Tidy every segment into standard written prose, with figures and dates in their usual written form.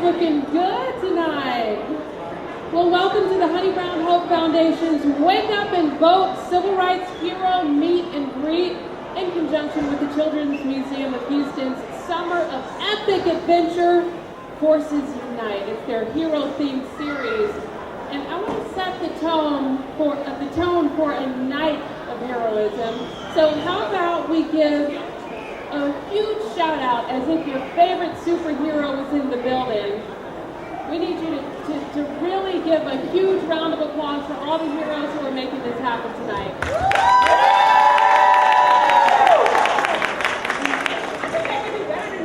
looking good tonight. Well, welcome to the Honey Brown Hope Foundation's Wake Up and Vote Civil Rights Hero Meet and Greet in conjunction with the Children's Museum of Houston's Summer of Epic Adventure, Forces Unite. It's their hero-themed series. And I want to set the tone for a night of heroism. So how about we give a huge shout out as if your favorite superhero was in the building. We need you to really give a huge round of applause for all the heroes who are making this happen tonight.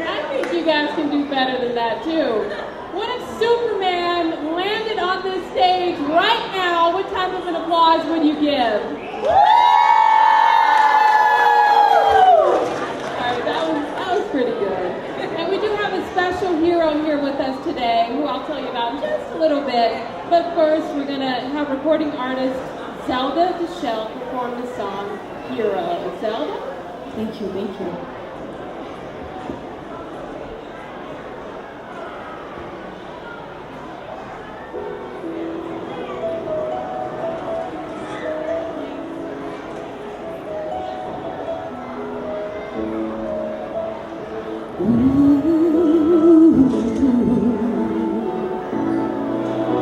I think you guys can do better than that too. What if Superman landed on this stage right now? What type of an applause would you give? Pretty good. And we do have a special hero here with us today, who I'll tell you about in just a little bit. But first, we're going to have recording artist Zelda Deshelle perform the song Hero. Zelda? Thank you.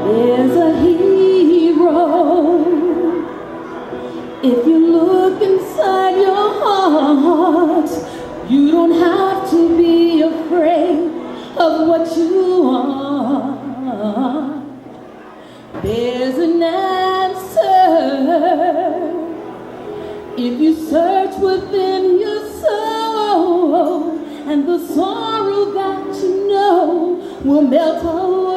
There's a hero. If you look inside your heart, you don't have to be afraid of what you are. There's an answer if you search within your soul, and the sorrow that you know will melt away.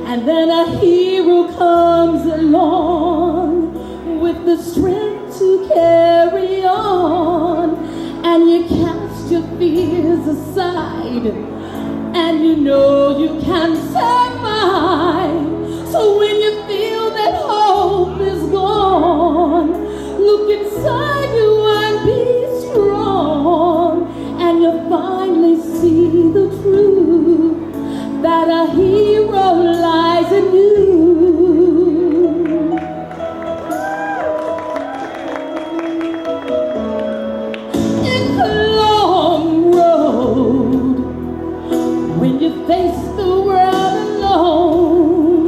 And then a hero comes along with the strength to carry on, and you cast your fears aside, and you know you can survive. So when you feel that hope is gone, look inside you and be strong, and you'll finally see the truth that a hero lies in you. It's a long road when you face the world alone.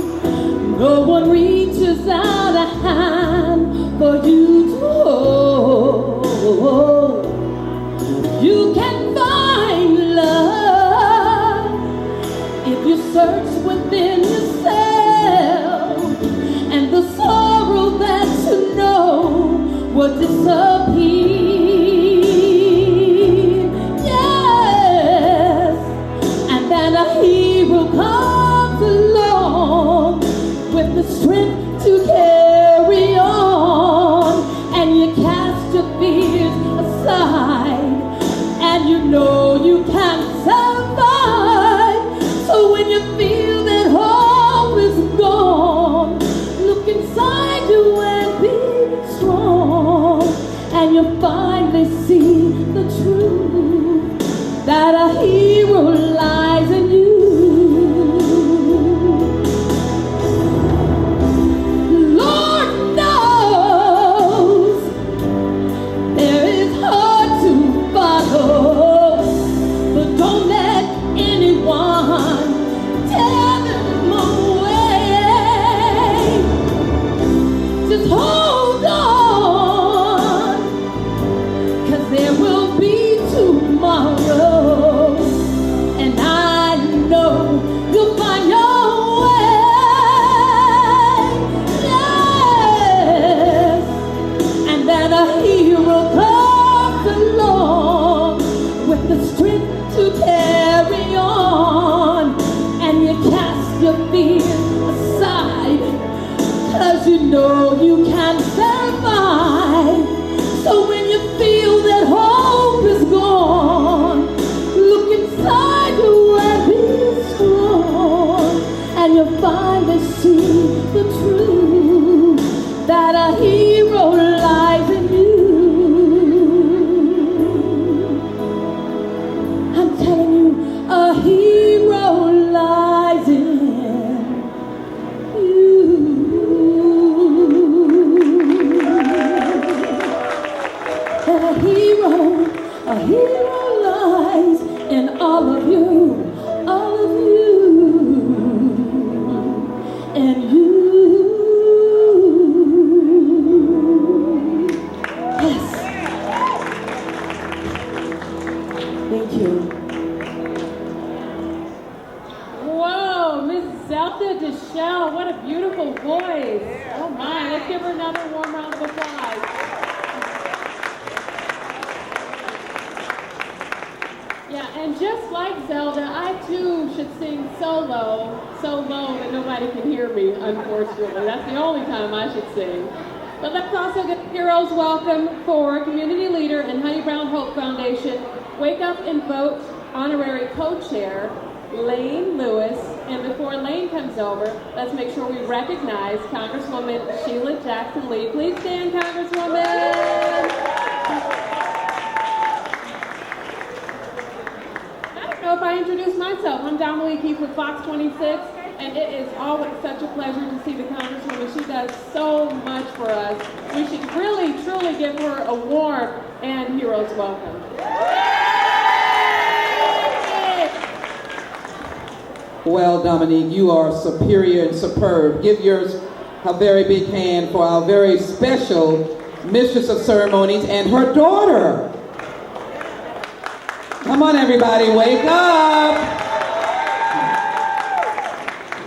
No one reaches out a hand for you to hold. You can find love if you search within yourself, and the sorrow that you know will disappear. Yes, and then a hero comes along with the strength to carry on, and you cast your fears aside, and you know you can survive. So when you feel that hope is gone, look inside you and be strong, and you'll finally see the truth that a hero lies in you. You know you can survive. So when you feel that hope is gone, look inside you and be strong, and you'll finally see the truth that a hero lies in you. another warm round of applause. Yeah, and just like Zelda, I too should sing so low that nobody can hear me, unfortunately. That's the only time I should sing. But let's also get Heroes Welcome for Community Leader and Honey Brown Hope Foundation Wake Up and Vote Honorary Co-Chair, Lane Lewis. And before Lane comes over, let's make sure we recognize Congresswoman Sheila Jackson Lee. Please stand, Congresswoman. I don't know if I introduced myself. I'm Dominique Keefe with Fox 26, and it is always such a pleasure to see the Congresswoman. She does so much for us. We should really, truly give her a warm and Heroes Welcome. Well, Dominique, you are superior and superb. Give yours a very big hand for our very special Mistress of Ceremonies and her daughter. Come on, everybody, wake up.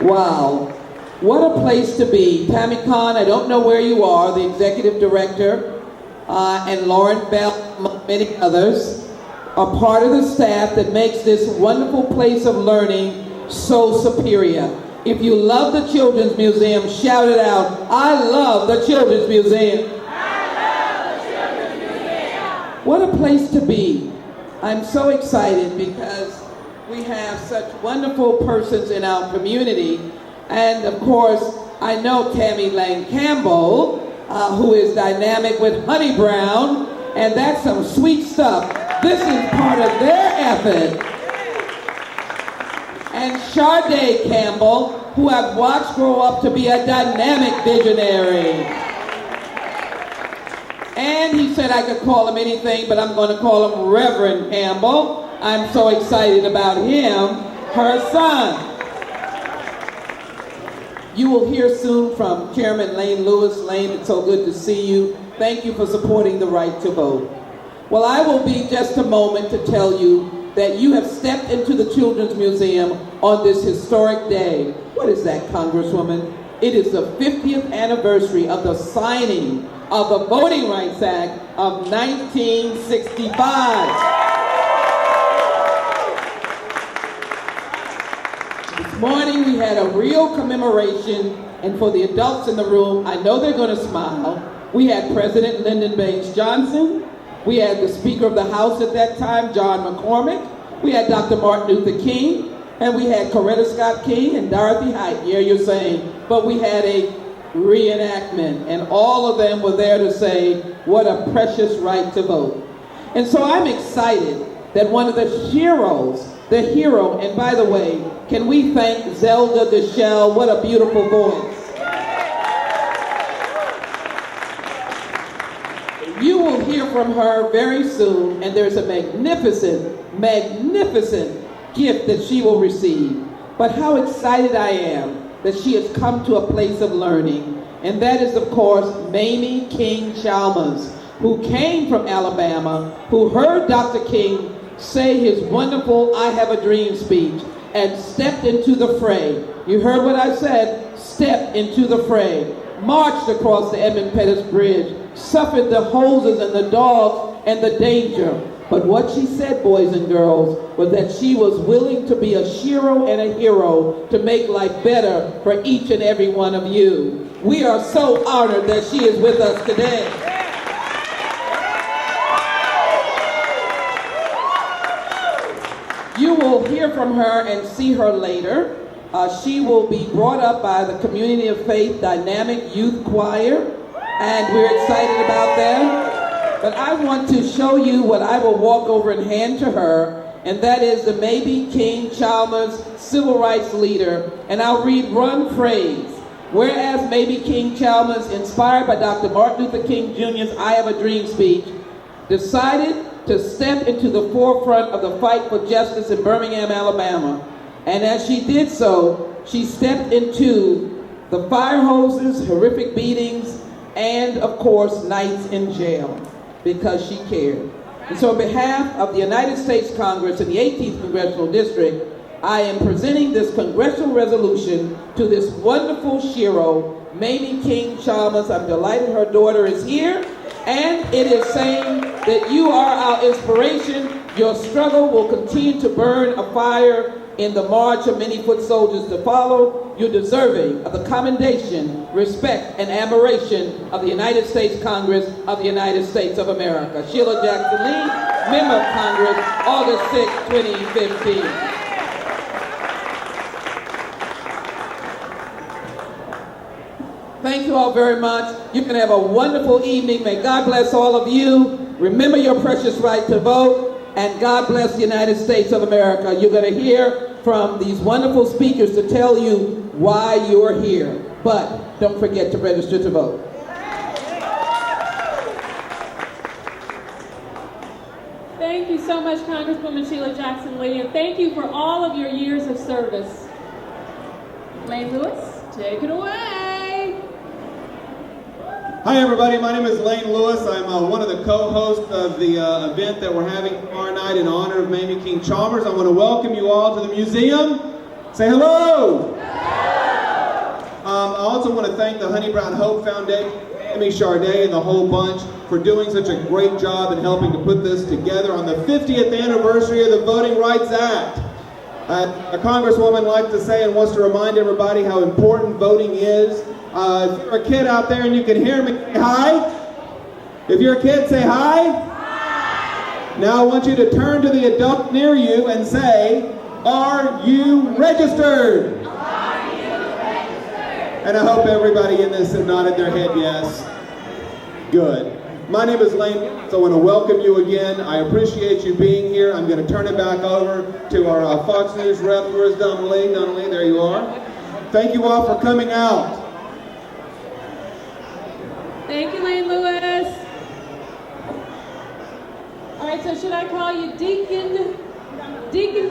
Wow, what a place to be. Tammy Khan, I don't know where you are, the executive director, and Lauren Bell, among many others, are part of the staff that makes this wonderful place of learning so superior. If you love the Children's Museum, shout it out. I love the Children's Museum. I love the Children's Museum. What a place to be. I'm so excited because we have such wonderful persons in our community. And of course, I know Tammy Lane Campbell, who is dynamic with Honey Brown, and that's some sweet stuff. This is part of their effort. And Sade Campbell, who I've watched grow up to be a dynamic visionary. And he said I could call him anything, but I'm going to call him Reverend Campbell. I'm so excited about him, her son. You will hear soon from Chairman Lane Lewis. Lane, it's so good to see you. Thank you for supporting the right to vote. Well, I will be just a moment to tell you that you have stepped into the Children's Museum on this historic day. What is that, Congresswoman? It is the 50th anniversary of the signing of the Voting Rights Act of 1965. This morning we had a real commemoration, and for the adults in the room, I know they're going to smile. We had President Lyndon Baines Johnson. We had the Speaker of the House at that time, John McCormick. We had Dr. Martin Luther King. And we had Coretta Scott King and Dorothy Height. Yeah, you're saying. But we had a reenactment. And all of them were there to say, what a precious right to vote. And so I'm excited that one of the heroes, the hero, and by the way, can we thank Zelda Deshelle? What a beautiful voice. You will hear from her very soon, and there's a magnificent gift that she will receive. But how excited I am that she has come to a place of learning, and that is, of course, Mamie King Chalmers, who came from Alabama, who heard Dr. King say his wonderful I Have a Dream speech, and stepped into the fray. You heard what I said, stepped into the fray, marched across the Edmund Pettus Bridge, suffered the hoses and the dogs and the danger. But what she said, boys and girls, was that she was willing to be a shero and a hero to make life better for each and every one of you. We are so honored that she is with us today. You will hear from her and see her later. She will be brought up by the Community of Faith Dynamic Youth Choir, and we're excited about that. But I want to show you what I will walk over and hand to her, and that is the Mamie King Chalmers Civil Rights Leader. And I'll read one phrase. Whereas Mamie King Chalmers, inspired by Dr. Martin Luther King Jr.'s I Have a Dream speech, decided to step into the forefront of the fight for justice in Birmingham, Alabama. And as she did so, she stepped into the fire hoses, horrific beatings, and of course, nights in jail, because she cared. And so on behalf of the United States Congress and the 18th Congressional District, I am presenting this congressional resolution to this wonderful shero, Mamie King Chalmers. I'm delighted her daughter is here. And it is saying that you are our inspiration. Your struggle will continue to burn a fire in the march of many foot soldiers to follow. You're deserving of the commendation, respect, and admiration of the United States Congress of the United States of America. Sheila Jackson Lee, Member of Congress, August 6, 2015. Thank you all very much. You can have a wonderful evening. May God bless all of you. Remember your precious right to vote. And God bless the United States of America. You're going to hear from these wonderful speakers to tell you why you're here. But don't forget to register to vote. Thank you so much, Congresswoman Sheila Jackson Lee, and thank you for all of your years of service. Lane Lewis, take it away. Hi everybody, my name is Lane Lewis. I'm one of the co-hosts of the event that we're having tomorrow night in honor of Mamie King Chalmers. I want to welcome you all to the museum. Say hello! I also want to thank the Honey Brown Hope Foundation, Amy Charday, and the whole bunch for doing such a great job in helping to put this together on the 50th anniversary of the Voting Rights Act. A congresswoman likes to say and wants to remind everybody how important voting is. If you're a kid out there and you can hear me, say hi. If you're a kid, say hi. Hi. Now I want you to turn to the adult near you and say, are you registered? Are you registered? And I hope everybody in this has nodded their head yes. Good. My name is Lane, so I want to welcome you again. I appreciate you being here. I'm going to turn it back over to our Fox News rep. Where is Donna Lee? Donna Lee, there you are. Thank you all for coming out. Thank you, Lane Lewis. All right, so should I call you Deacon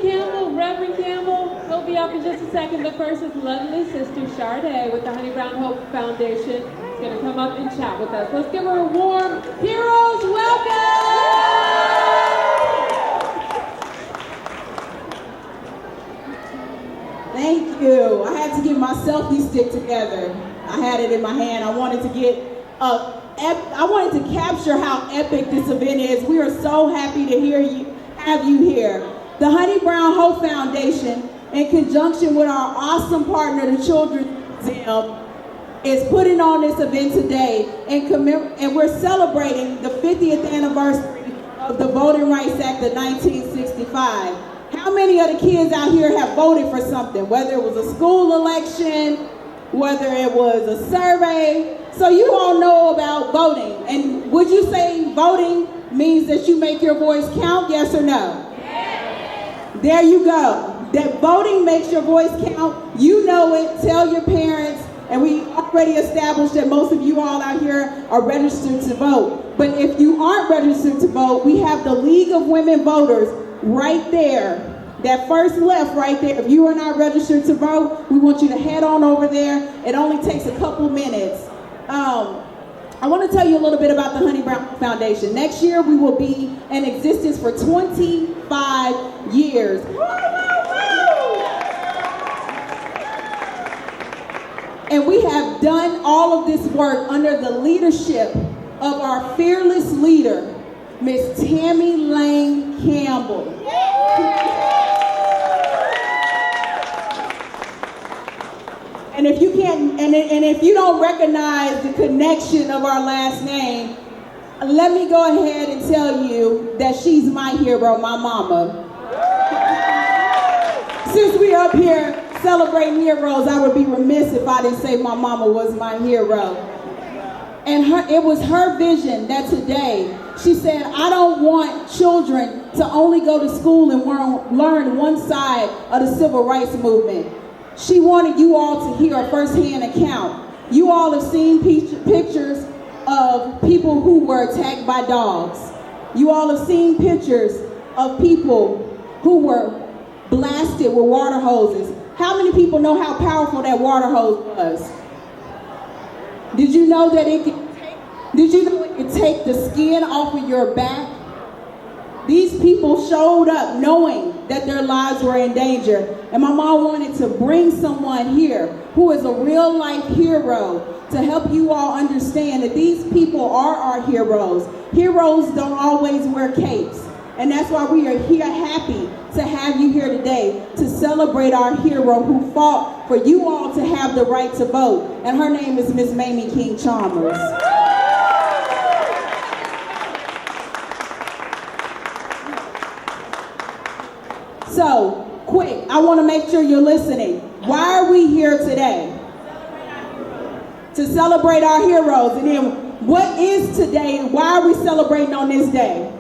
Campbell, Reverend Campbell? He'll be up in just a second, but first his lovely sister, Charday, with the Honey Brown Hope Foundation, is going to come up and chat with us. Let's give her a warm Heroes welcome! Thank you. I had to get my selfie stick together. I had it in my hand. I wanted to capture how epic this event is. We are so happy to have you here. The Honey Brown Hope Foundation, in conjunction with our awesome partner, the Children's Museum, is putting on this event today, and we're celebrating the 50th anniversary of the Voting Rights Act of 1965. How many of the kids out here have voted for something, whether it was a school election, whether it was a survey? So you all know about voting. And would you say voting means that you make your voice count, yes or no? Yes. There you go. That voting makes your voice count. You know it. Tell your parents. And we already established that most of you all out here are registered to vote. But if you aren't registered to vote, we have the League of Women Voters right there. That first left right there. If you are not registered to vote, we want you to head on over there. It only takes a couple minutes. I want to tell you a little bit about the Honey Brown Foundation. Next year, we will be in existence for 25 years. And we have done all of this work under the leadership of our fearless leader, Miss Tammy Lane Campbell. And if you can't, and if you don't recognize the connection of our last name, let me go ahead and tell you that she's my hero, my mama. Since we're up here celebrating heroes, I would be remiss if I didn't say my mama was my hero. And it was her vision that today, she said, I don't want children to only go to school and learn one side of the civil rights movement. She wanted you all to hear a first-hand account. You all have seen pictures of people who were attacked by dogs. You all have seen pictures of people who were blasted with water hoses. How many people know how powerful that water hose was? Did you know that it could take the skin off of your back? These people showed up knowing that their lives were in danger. And my mom wanted to bring someone here who is a real life hero to help you all understand that these people are our heroes. Heroes don't always wear capes. And that's why we are here happy to have you here today to celebrate our hero who fought for you all to have the right to vote. And her name is Miss Mamie King Chalmers. So, quick, I want to make sure you're listening. Why are we here today? To celebrate our heroes. And then, what is today and why are we celebrating on this day?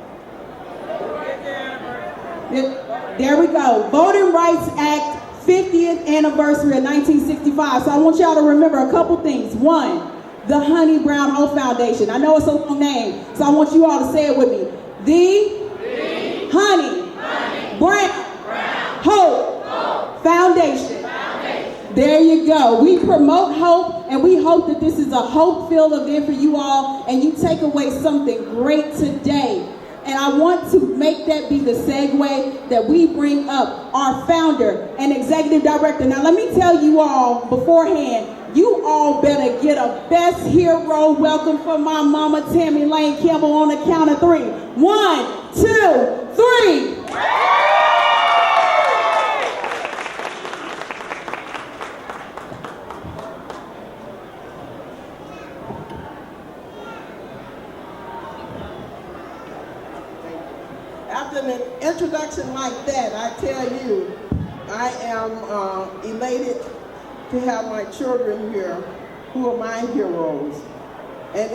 There we go. Voting Rights Act 50th anniversary of 1965. So I want y'all to remember a couple things. One, the Honey Brown Hope Foundation. I know it's a long name, so I want you all to say it with me. The Honey Brown Hope Foundation. There you go. We promote hope, and we hope that this is a hope-filled event for you all, and you take away something great today. And I want to make that be the segue that we bring up our founder and executive director. Now, let me tell you all beforehand, you all better get a best hero welcome for my mama, Tammy Lane Campbell, on the count of 3. 1, 2, 3. After an introduction like that, I tell you, I am elated to have my children here who are my heroes. And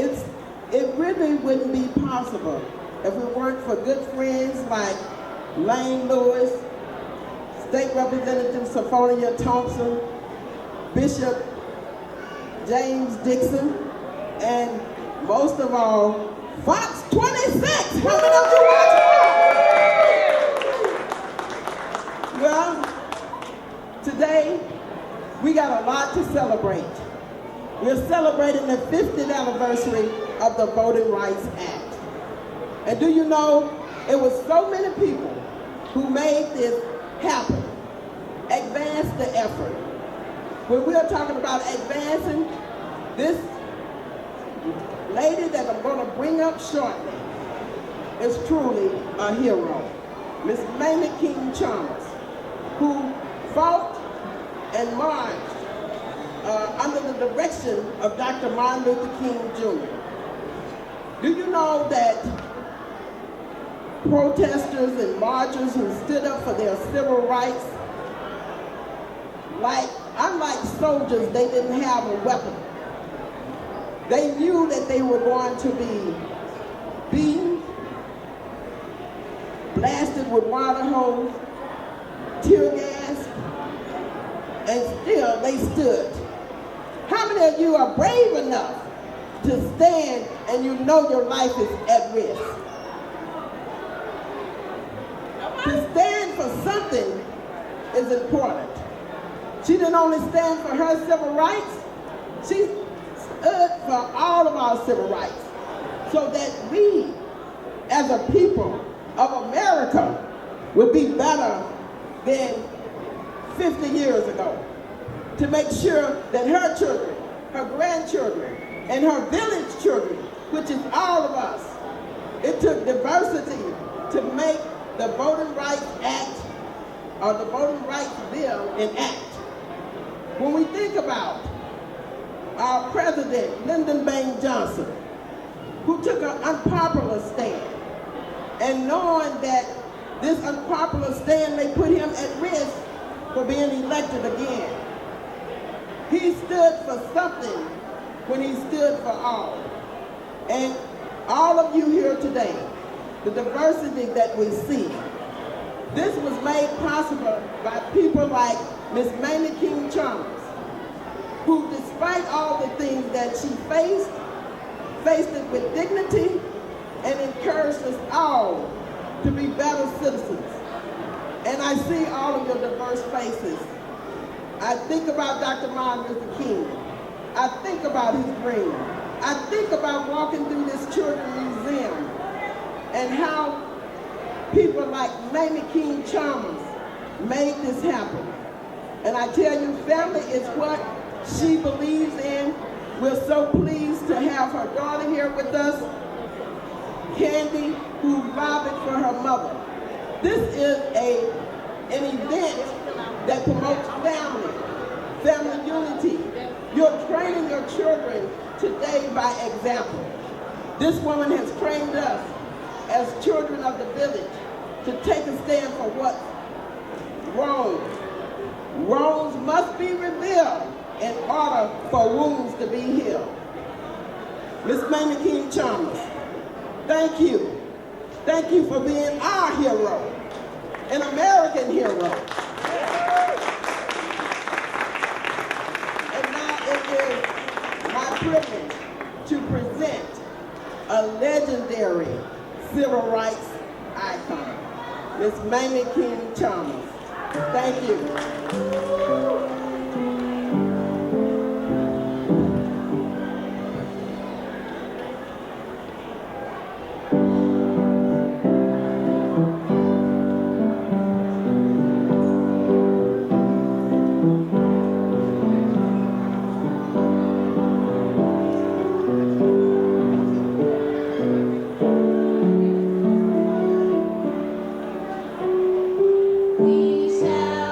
it really wouldn't be possible if it weren't for good friends like Lane Lewis, State Representative Sophronia Thompson, Bishop James Dixon, and most of all, Fox 26. How many of you watch Fox? Well, today we got a lot to celebrate. We're celebrating the 50th anniversary of the Voting Rights Act. And do you know, it was so many people who made this happen, advanced the effort. When we are talking about advancing, this lady that I'm going to bring up shortly is truly a hero. Miss Mamie King Chalmers, who fought and marched under the direction of Dr. Martin Luther King Jr. Do you know that protesters and marchers who stood up for their civil rights, unlike soldiers, they didn't have a weapon. They knew that they were going to be beaten, blasted with water hose, tear gas, and still they stood. How many of you are brave enough to stand and you know your life is at risk? To stand for something is important. She didn't only stand for her civil rights, she stood for all of our civil rights, so that we, as a people of America, would be better than 50 years ago. To make sure that her children, her grandchildren, and her village children, which is all of us, it took diversity to make the Voting Rights Act, or the Voting Rights Bill, an act. When we think about our president, Lyndon Baines Johnson, who took an unpopular stand, and knowing that this unpopular stand may put him at risk for being elected again. He stood for something when he stood for all. And all of you here today, the diversity that we see, this was made possible by people like Miss Mamie King Chalmers, who despite all the things that she faced it with dignity and encouraged us all to be better citizens. And I see all of your diverse faces. I think about Dr. Martin Luther King. I think about his dream. I think about walking through this children's museum and how people like Mamie King Chalmers made this happen. And I tell you, family is what she believes in. We're so pleased to have her daughter here with us, Candy, who lobbied for her mother. This is an event that promotes family unity. You're training your children today by example. This woman has trained us as children of the village to take a stand for what's wrong. Wrongs must be revealed in order for wounds to be healed. Miss Mamie King Chalmers, thank you. Thank you for being our hero, an American hero. And now it is my privilege to present a legendary civil rights icon, Miss Mamie King Chalmers. Thank you. We shall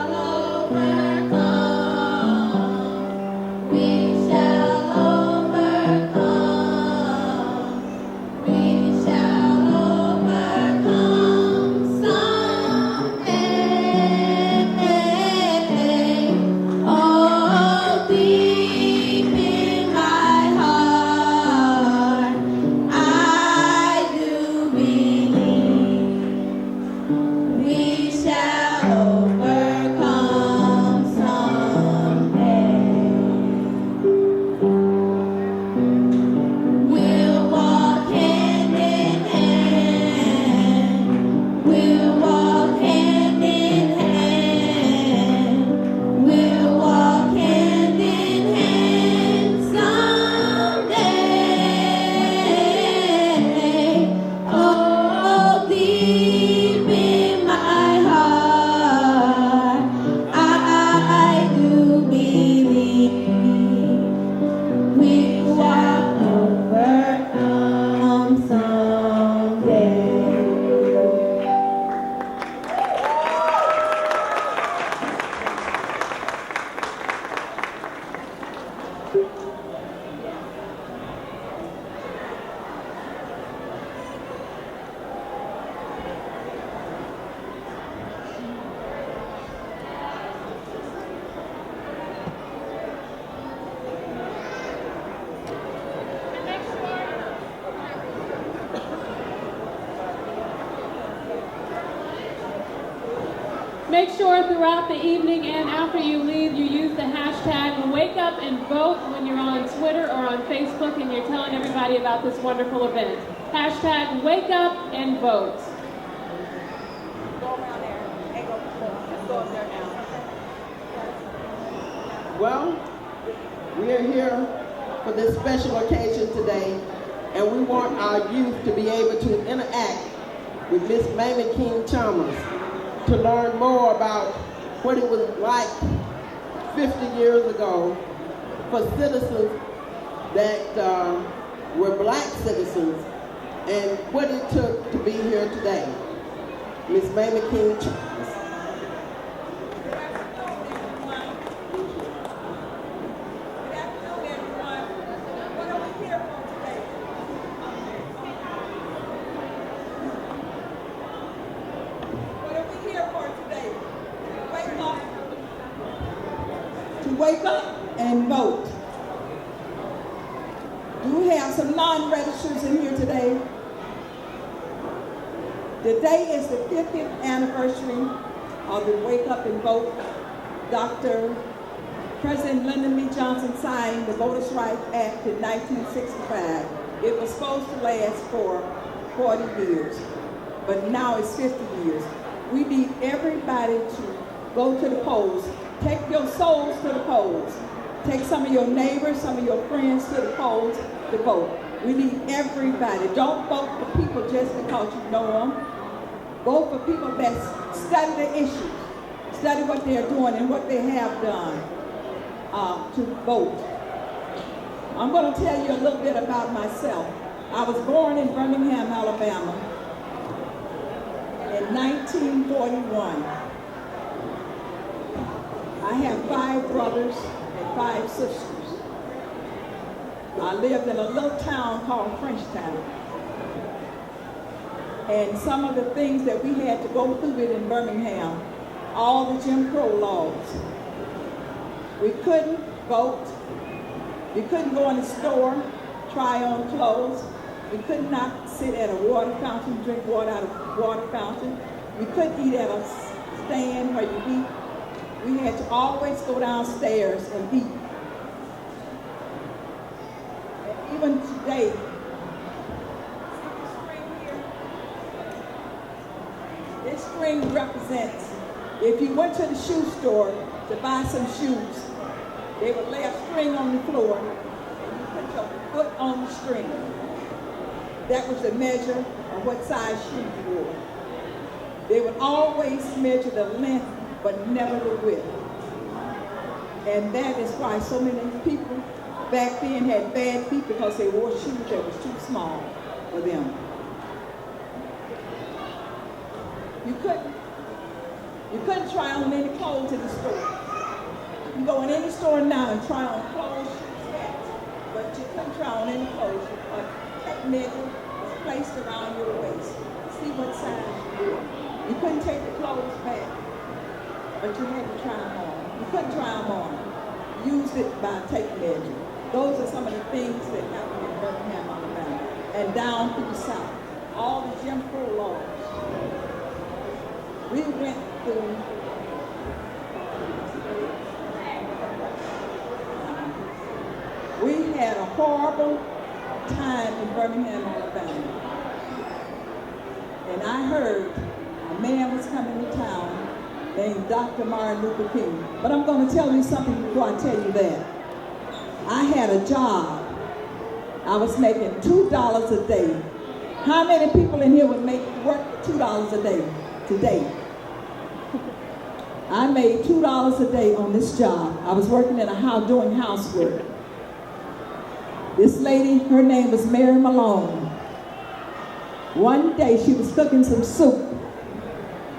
Make sure throughout the evening and after you leave, you use the hashtag Wake Up and Vote when you're on Twitter or on Facebook and you're telling everybody about this wonderful event. Hashtag Wake Up and Vote. Go around there. Hey, go, let's go up there now. Well, we are here for this special occasion today, and we want our youth to be able to interact with Miss Mamie King Chalmers to learn more about what it was like 50 years ago for citizens that were black citizens and what it took to be here today. Miss Mamie King Chalmers. Wake up and vote. Do we have some non-registrants in here today? Today is the 50th anniversary of the Wake Up and Vote. Dr. President Lyndon B. Johnson signed the Voters' Rights Act in 1965. It was supposed to last for 40 years, but now it's 50 years. We need everybody to go to the polls. Take your souls to the polls. Take some of your neighbors, some of your friends to the polls to vote. We need everybody. Don't vote for people just because you know them. Vote for people that study the issues. study what they're doing and what they have done to vote. I'm going to tell you a little bit about myself. I was born in Birmingham, Alabama in 1941. I have 5 brothers and 5 sisters. I lived in a little town called Frenchtown. And some of the things that we had to go through it in Birmingham, all the Jim Crow laws. We couldn't vote. We couldn't go in the store, try on clothes. We could not sit at a water fountain, drink water out of a water fountain. We couldn't eat at a stand where you eat. We had to always go downstairs and eat. And even today, this string represents, if you went to the shoe store to buy some shoes, they would lay a string on the floor and you put your foot on the string. That was the measure of what size shoe you wore. They would always measure the length, but never the width. And that is why so many people back then had bad feet, because they wore shoes that was too small for them. You couldn't try on any clothes in the store. You go in any store now and try on clothes, shoes, hats, but you couldn't try on any clothes. A tape measure was placed around your waist to see what size you were. You couldn't take the clothes back, but you had to try them on. You couldn't try them on. Used it by tape measure. Those are some of the things that happened in Birmingham, Alabama, and down through the South. All the Jim Crow laws. We went through we had a horrible time in Birmingham, Alabama. And I heard a man was coming to town named Dr. Martin Luther King. But I'm going to tell you something before I tell you that. I had a job. I was making $2 a day. How many people in here would work for $2 a day today? I made $2 a day on this job. I was working in a house doing housework. This lady, her name was Mary Malone. One day she was cooking some soup.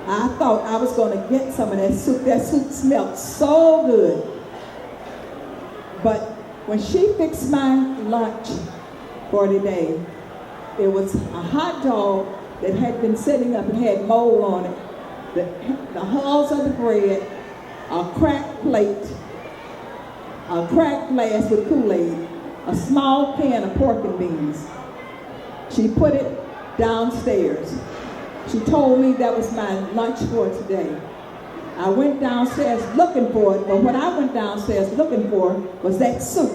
I thought I was going to get some of that soup. That soup smelled so good. But when she fixed my lunch for the day, it was a hot dog that had been sitting up and had mold on it, the hulls of the bread, a cracked plate, a cracked glass with Kool-Aid, a small can of pork and beans. She put it downstairs. She told me that was my lunch for today. I went downstairs looking for it, but what I went downstairs looking for was that soup.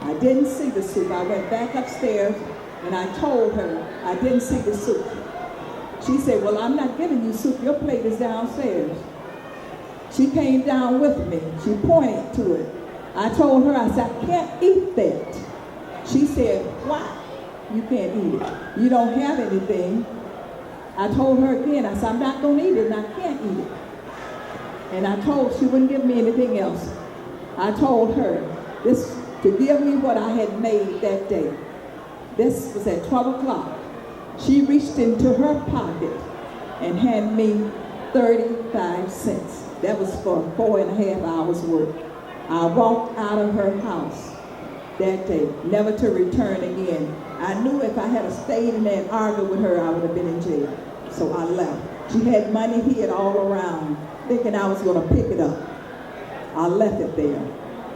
I didn't see the soup. I went back upstairs and I told her I didn't see the soup. She said, well, I'm not giving you soup. Your plate is downstairs. She came down with me. She pointed to it. I told her, I said, I can't eat that. She said, why? You can't eat it. You don't have anything. I told her again, I said, I'm not going to eat it, and I can't eat it. And I told she wouldn't give me anything else. I told her this to give me what I had made that day. This was at 12 o'clock. She reached into her pocket and handed me 35 cents. That was for 4.5 hours work. I walked out of her house that day, never to return again. I knew if I had stayed in there and argued with her, I would have been in jail. So I left. She had money hid all around, thinking I was going to pick it up. I left it there.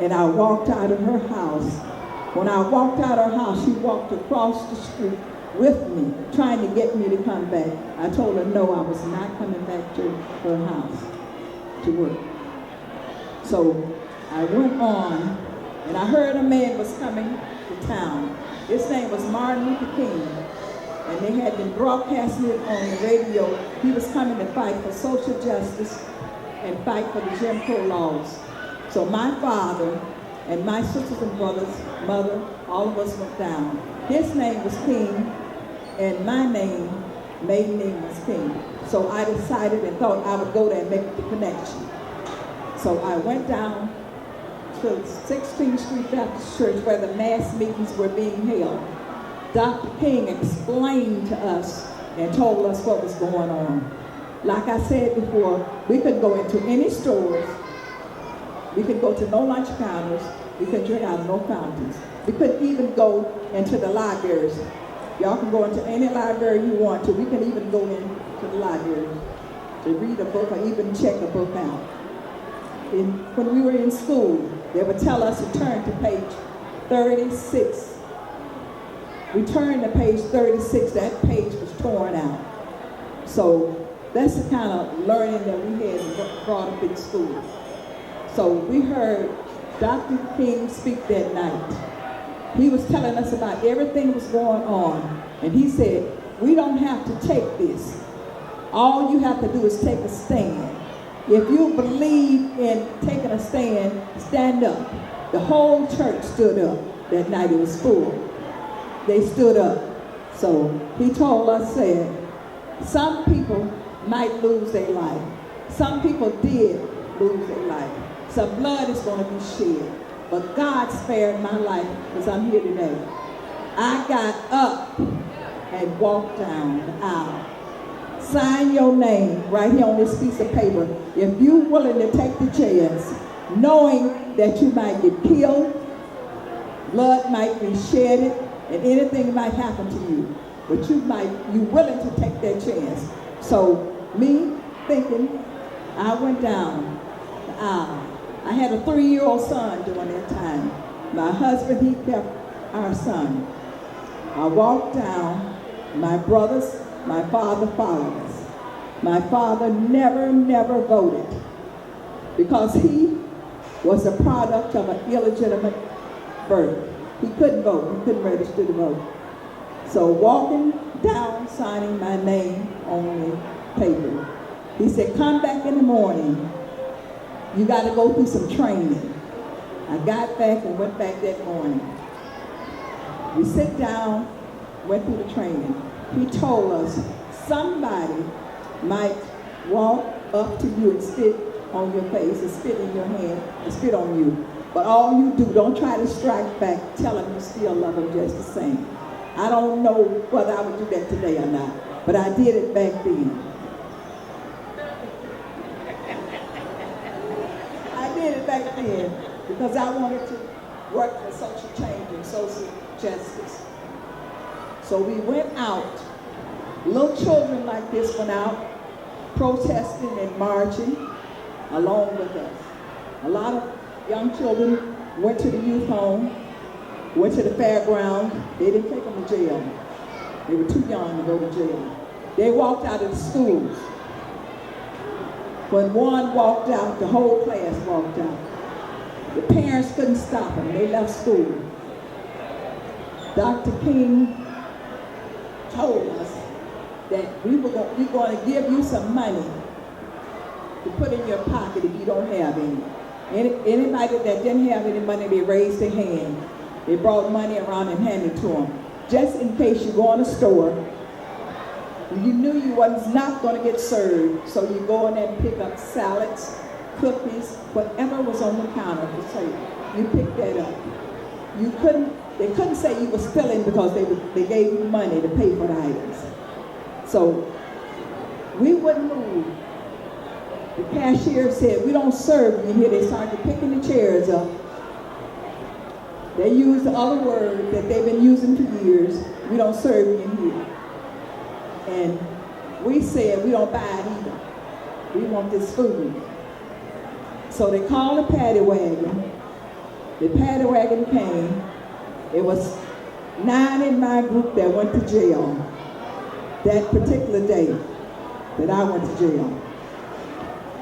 And I walked out of her house. When I walked out of her house, she walked across the street with me, trying to get me to come back. I told her no, I was not coming back to her house to work. So I went on, and I heard a man was coming to town. His name was Martin Luther King, and they had been broadcasting it on the radio. He was coming to fight for social justice and fight for the Jim Crow laws. So my father and my sisters and brothers, mother, all of us went down. His name was King, and my name maiden name was King. So I decided and thought I would go there and make the connection. So I went down to 16th Street Baptist Church where the mass meetings were being held. Dr. King explained to us and told us what was going on. Like I said before, we could go into any stores, we could go to no lunch counters, we could drink out of no fountains. We couldn't even go into the libraries. Y'all can go into any library you want to. We can even go into the library to read a book or even check a book out. When we were in school, they would tell us to turn to page 36. We turned to page 36, that page was torn out. So that's the kind of learning that we had brought up in school. So we heard Dr. King speak that night. He was telling us about everything that was going on. And he said, we don't have to take this. All you have to do is take a stand. If you believe in taking a stand, stand up. The whole church stood up that night. It was full. They stood up. So he told us, said, some people might lose their life. Some people did lose their life. Some blood is going to be shed. But God spared my life because I'm here today. I got up and walked down the aisle. Sign your name right here on this piece of paper if you're willing to take the chance, knowing that you might get killed, blood might be shedded, and anything might happen to you. But you're willing to take that chance. So me thinking, I went down the aisle. I had a 3-year-old son during that time. My husband, he kept our son. I walked down. My brothers, my father followed us. My father never voted because he was a product of an illegitimate birth. He couldn't vote. He couldn't register to vote. So walking down, signing my name on the paper, he said, come back in the morning. You got to go through some training. I got back and went back that morning. We sit down, went through the training. He told us somebody might walk up to you and spit on your face and spit in your hand and spit on you. But all you do, don't try to strike back. Tell them you still love them just the same. I don't know whether I would do that today or not, but I did it back then. Back then, because I wanted to work for social change and social justice. So we went out, little children like this went out, protesting and marching along with us. A lot of young children went to the youth home, went to the fairground. They didn't take them to jail. They were too young to go to jail. They walked out of the schools. When one walked out, the whole class walked out. The parents couldn't stop them. They left school. Dr. King told us that we're going to give you some money to put in your pocket if you don't have any. Anybody that didn't have any money, they raised their hand. They brought money around and handed it to them. Just in case you go in a store, you knew you was not going to get served, so you go in there and pick up salads, cookies, whatever was on the counter for sale. You pick that up. They couldn't say you were stealing because they gave you money to pay for the items. So we wouldn't move. The cashier said, we don't serve you here. They started picking the chairs up. They used the other word that they've been using for years. We don't serve you in here. And we said, we don't buy it either. We want this food. So they called a paddy wagon. The paddy wagon came. It was 9 in my group that went to jail that particular day that I went to jail.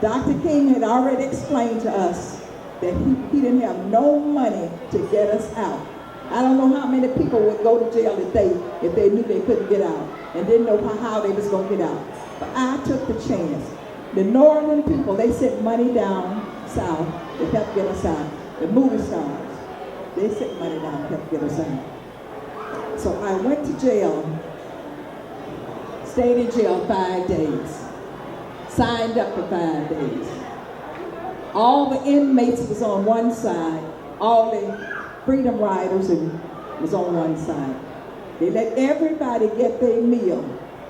Dr. King had already explained to us that he didn't have no money to get us out. I don't know how many people would go to jail today if they knew they couldn't get out and didn't know how they was going to get out. But I took the chance. The northern people, they sent money down south to help get us out. The movie stars, they sent money down to help get us out. So I went to jail Stayed in jail 5 days. Signed up for 5 days. All the inmates was on one side. All the freedom riders was on one side. They let everybody get their meal.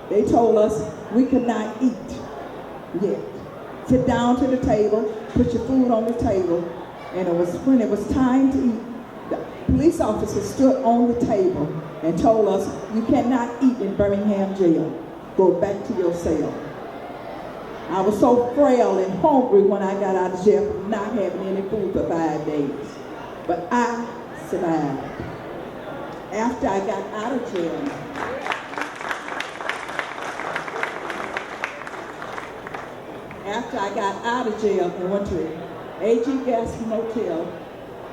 They told us we could not eat yet. Sit down to the table, put your food on the table, and when it was time to eat, the police officer stood on the table and told us, you cannot eat in Birmingham jail. Go back to your cell. I was so frail and hungry when I got out of jail from not having any food for 5 days. But I survived. After I got out of jail, and went to A.G. Gaston Motel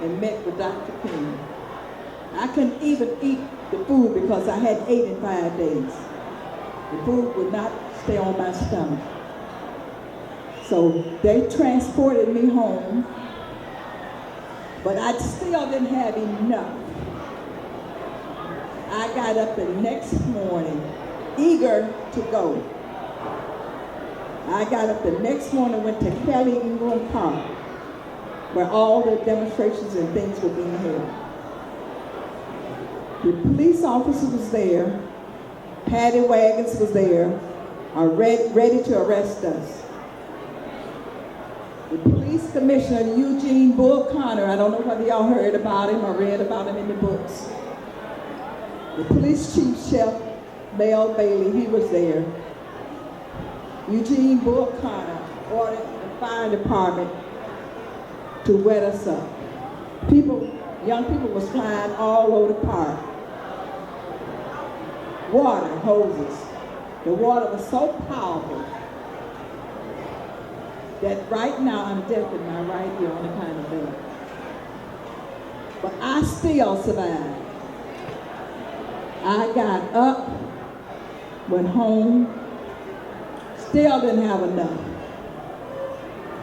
and met with Dr. King. I couldn't even eat the food because I hadn't ate in 5 days. The food would not stay on my stomach. So they transported me home, but I still didn't have enough. I got up the next morning, eager to go. I got up the next morning, went to Kelly Ingram Park, where all the demonstrations and things were being held. The police officer was there, paddy wagons was there, are ready to arrest us. The police commissioner, Eugene Bull Connor, I don't know whether y'all heard about him or read about him in the books. The police chief, Chef Mel Bailey, he was there. Eugene Bull Connor ordered the fire department to wet us up. Young people was flying all over the park. Water hoses. The water was so powerful that right now I'm deaf in my right ear on account of that. But I still survived. I got up, went home, still didn't have enough.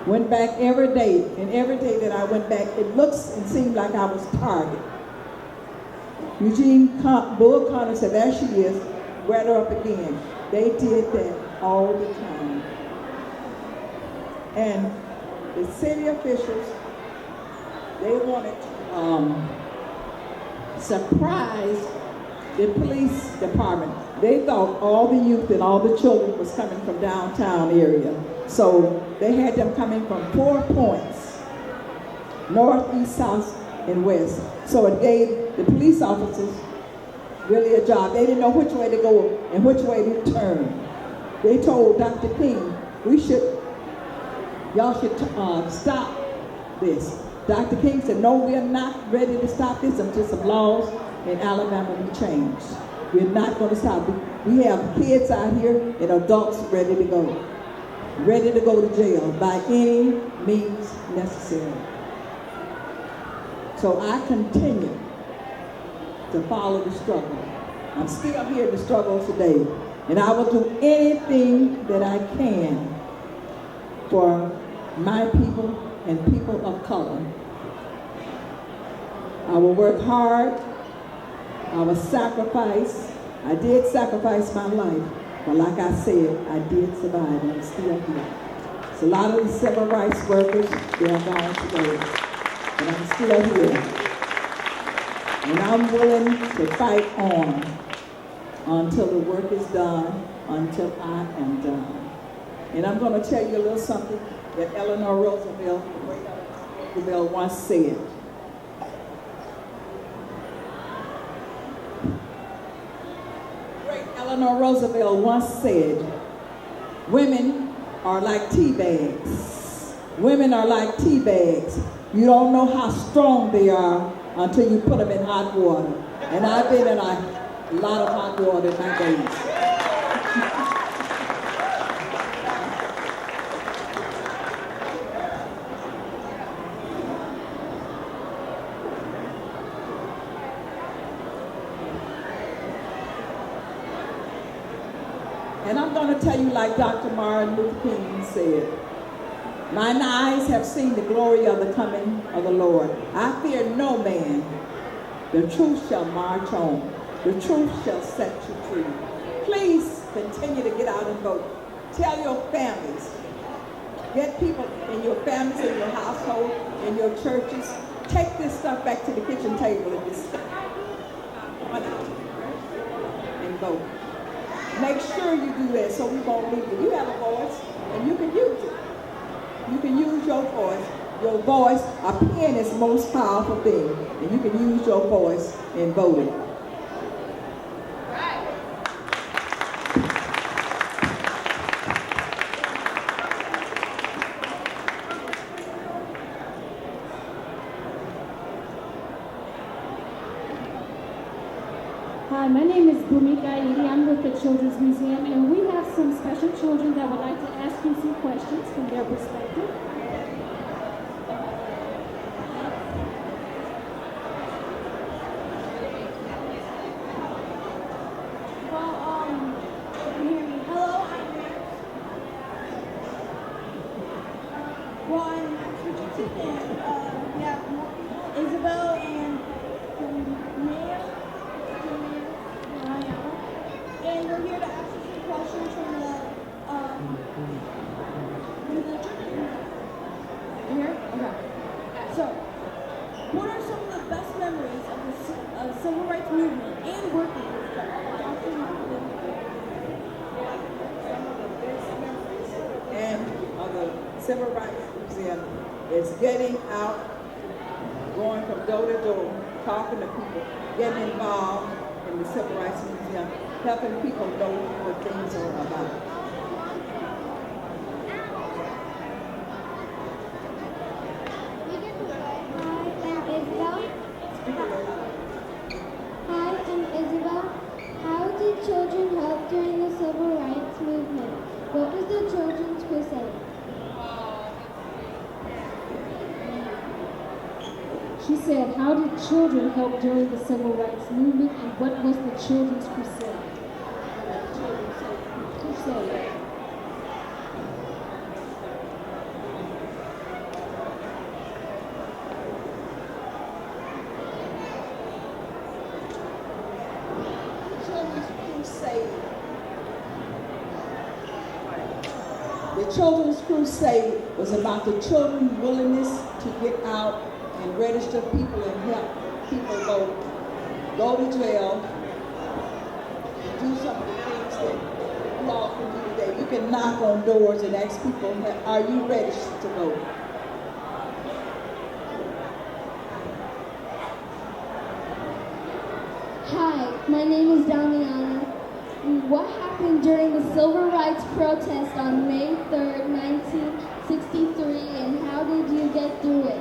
Went back every day, and every day that I went back, it looks and seemed like I was targeted. Eugene Bull Connor said, there she is, wet her up again. They did that all the time. And the city officials, they wanted to surprise the police department. They thought all the youth and all the children was coming from downtown area. So they had them coming from 4 points, north, east, south, and west. So it gave the police officers really a job. They didn't know which way to go and which way to turn. They told Dr. King, y'all should stop this. Dr. King said, no, we're not ready to stop this until some laws in Alabama be changed. We're not going to stop. We have kids out here and adults ready to go to jail by any means necessary. So I continue to follow the struggle. I'm still here to struggle today, and I will do anything that I can for my people and people of color. I will work hard. I will sacrifice. I did sacrifice my life, but like I said, I did survive, and I'm still here. So a lot of the civil rights workers, they are gone today, but I'm still here. And I'm willing to fight on until the work is done, until I am done. And I'm going to tell you a little something that Eleanor Roosevelt once said. Great Eleanor Roosevelt once said, women are like tea bags. Women are like tea bags. You don't know how strong they are until you put them in hot water. And I've been in a lot of hot water in my days. And I'm going to tell you like Dr. Martin Luther King said, mine eyes have seen the glory of the coming of the Lord. I fear no man. The truth shall march on. The truth shall set you free. Please continue to get out and vote. Tell your families. Get people in your families, in your household, in your churches. Take this stuff back to the kitchen table and just and vote. Make sure you do that so we won't leave you. You have a voice and you can use it. You can use your voice. Your voice, a pen is the most powerful thing. And you can use your voice in voting. Hi, my name is Bhumika Aidi. I'm with the Children's Museum, and we have some special children that would like to ask you some questions from their perspective. Can you hear me? Hello, I'm Max. Well, I'm Max Richardson, and we have more people, Isabel and Maya. And we're here to ask you some questions from the children. Here? Okay. So, what are some of the best memories of the civil rights movement and working with Dr. Martin Luther King? And of the Civil Rights Museum is getting out, going from door to door, talking to people, getting involved in the Civil Rights Museum, helping people know what things are about. Hi, I'm Isabel. How did children help during the Civil Rights Movement? What was the Children's Crusade? She said, how did children help during the Civil Rights Movement, and what was the Children's Crusade? Crusade. The Children's Crusade was about the children's willingness to get out and register people and help people go to jail, do some of the things that you all can do today. You can knock on doors and ask people, are you registered to vote? Hi, my name is Damiana. What happened during the Civil Rights protest on May 3rd, 1963, and how did you get through it?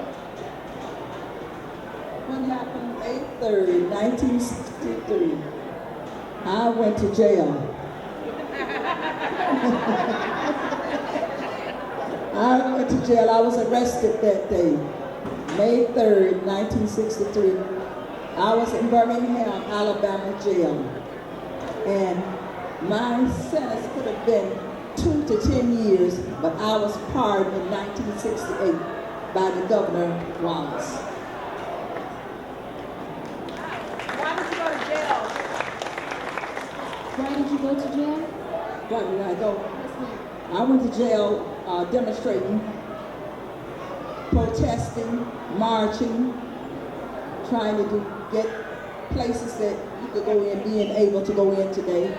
What happened May 3rd, 1963? I went to jail. I went to jail. I was arrested that day, May 3rd, 1963. I was in Birmingham, Alabama jail. And my sentence could have been 2 to 10 years, but I was pardoned in 1968 by the Governor Wallace. Why did you go to jail? Why did you go to jail? Why did I go? Yes, ma'am. I went to jail demonstrating, protesting, marching, trying to get places that you could go in, being able to go in today.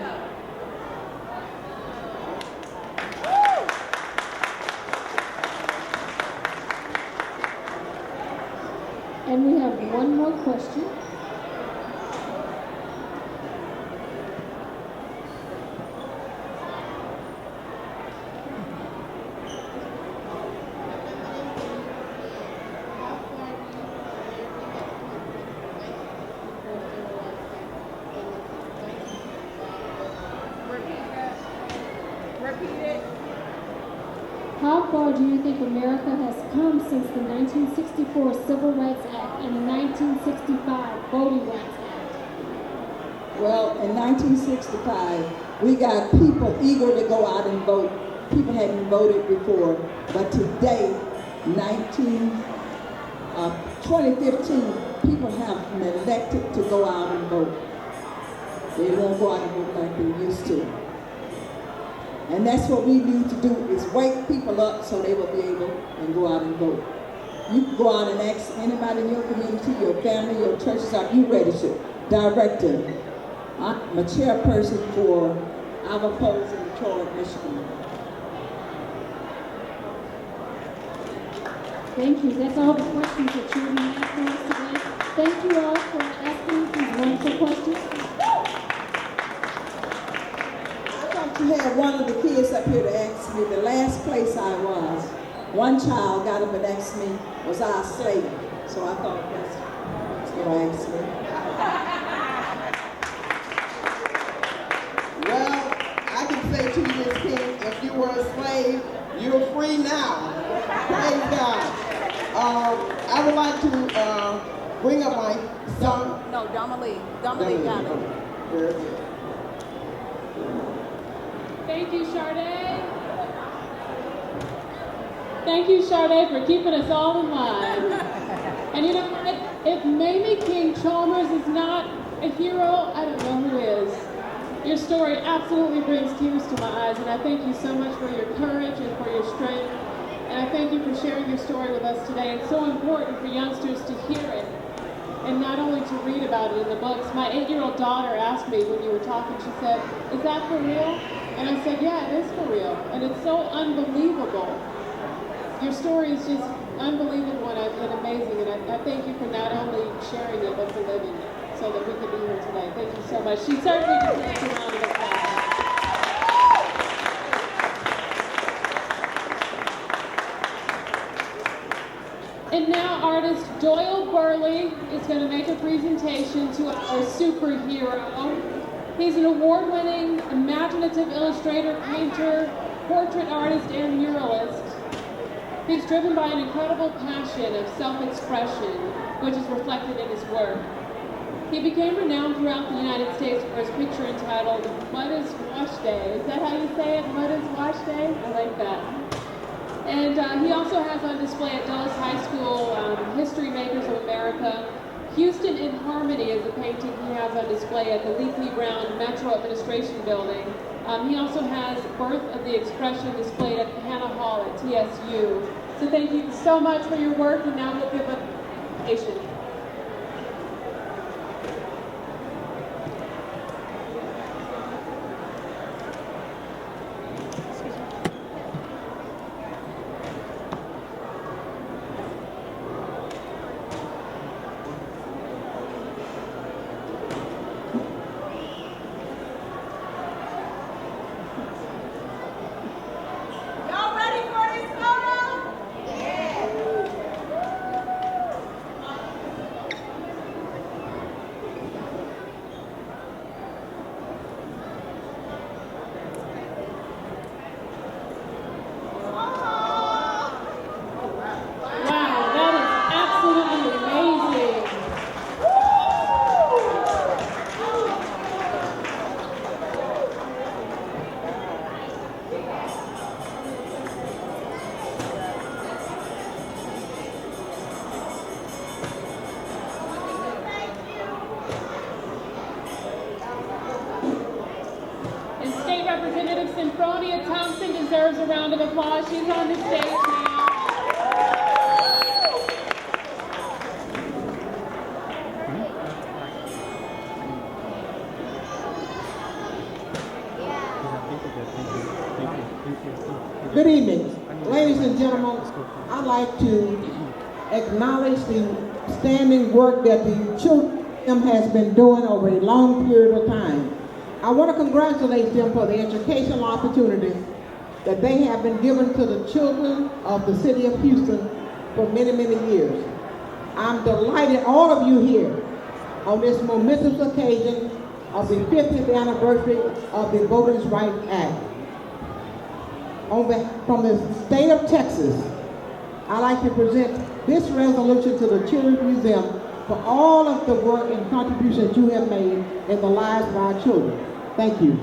And we have one more question. Repeat it. How far do you think America has come since the 1964 Civil Rights Act and the 1965 Voting Rights Act? Well, in 1965, we got people eager to go out and vote. People hadn't voted before, but today, 2015, people have been elected to go out and vote. They won't go out and vote like they used to. And that's what we need to do, is wake people up so they will be able to go out and vote. You can go out and ask anybody in your community, your family, your churches, are you registered? Director. I'm a chairperson for our polls in Detroit, Michigan. Thank you. That's all the questions that children have for us today. Thank you all for asking these wonderful questions. I thought you had one of the kids up here to ask me the last place I was. One child got up and asked me, was I a slave? So I thought that's what I asked me. Well, I can say to you, Ms. King, if you were a slave, you're free now. Praise God. I would like to bring up my son. No, Domalee. Domalee got it. Very good. Thank you, Sade. Thank you, Sade, for keeping us all in line. And you know what? If Mamie King Chalmers is not a hero, I don't know who is. Your story absolutely brings tears to my eyes, and I thank you so much for your courage and for your strength. And I thank you for sharing your story with us today. It's so important for youngsters to hear it, and not only to read about it in the books. My 8-year-old daughter asked me when you were talking, she said, "Is that for real?" And I said, "Yeah, it is for real." And it's so unbelievable. Your story is just unbelievable and amazing. And I thank you for not only sharing it, but for living it, so that we could be here today. Thank you so much. She certainly deserves a round of applause. And now artist Doyle Burley is going to make a presentation to our superhero. He's an award-winning imaginative illustrator, painter, portrait artist, and muralist. He's driven by an incredible passion of self-expression, which is reflected in his work. He became renowned throughout the United States for his picture entitled Mud is Wash Day. Is that how you say it? Mud is Wash Day? I like that. And he also has on display at Dulles High School, History Makers of America. Houston in Harmony is a painting he has on display at the Lee P. Brown Metro Administration Building. He also has Birth of the Expression displayed at Hannah Hall at TSU. So thank you so much for your work, and now we'll give a presentation. Representative Symphonia Thompson deserves a round of applause. She's on the stage now. Good evening. Ladies and gentlemen, I'd like to acknowledge the standing work that the children has been doing over a long period of time. I want to congratulate them for the educational opportunities that they have been given to the children of the city of Houston for many, many years. I'm delighted all of you here on this momentous occasion of the 50th anniversary of the Voting Rights Act. From the state of Texas, I'd like to present this resolution to the Children's Museum for all of the work and contributions you have made in the lives of our children. Thank you.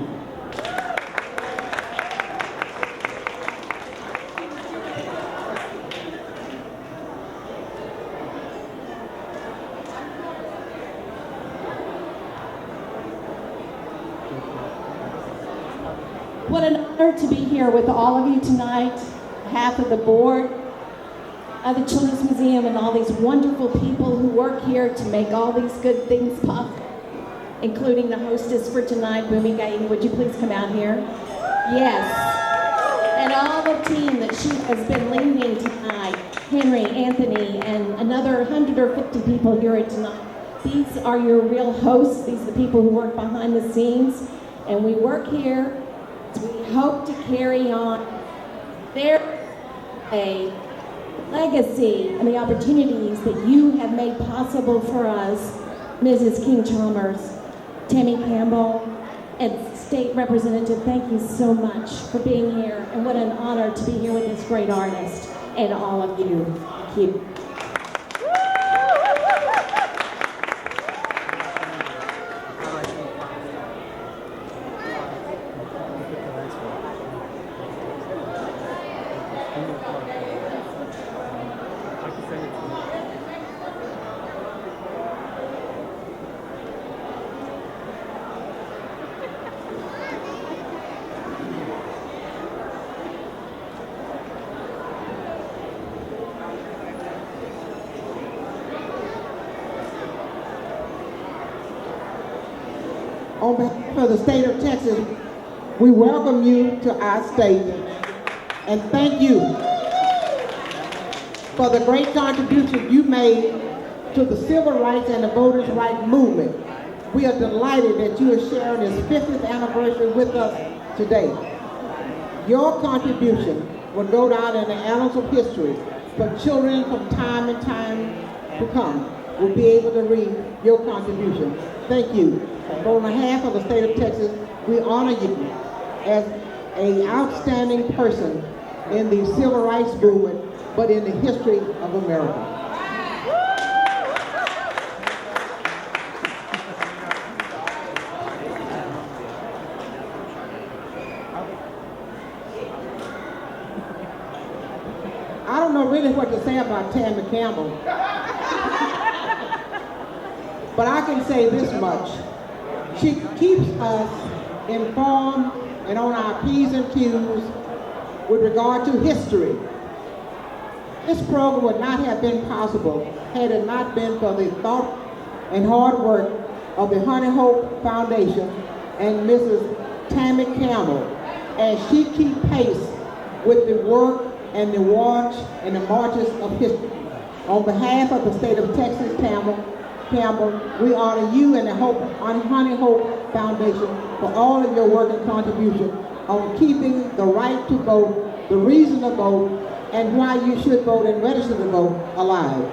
What an honor to be here with all of you tonight, on behalf of the board of the Children's Museum and all these wonderful people who work here to make all these good things possible, including the hostess for tonight, Bumi Gaye. Would you please come out here? Yes. And all the team that she has been leading tonight, Henry, Anthony, and another 150 people here tonight. These are your real hosts. These are the people who work behind the scenes. And we work here. We hope to carry on their legacy and the opportunities that you have made possible for us, Mrs. King-Chalmers, Tammy Campbell, and State Representative. Thank you so much for being here, and what an honor to be here with this great artist and all of you. Thank you. On behalf of the state of Texas, we welcome you to our state and thank you for the great contribution you made to the civil rights and the voters' rights movement. We are delighted that you are sharing this 50th anniversary with us today. Your contribution will go down in the annals of history, for children from time and time to come will be able to read your contribution. Thank you. On behalf of the state of Texas, we honor you as an outstanding person in the civil rights movement, but in the history of America. I don't know really what to say about Tammy Campbell, but I can say this much. She keeps us informed and on our P's and Q's with regard to history. This program would not have been possible had it not been for the thought and hard work of the Honey Hope Foundation and Mrs. Tammy Campbell, as she keeps pace with the work and the march and the marches of history. On behalf of the state of Texas, Campbell, we honor you and the Honey Hope Foundation for all of your work and contribution on keeping the right to vote, the reason to vote, and why you should vote and register to vote alive.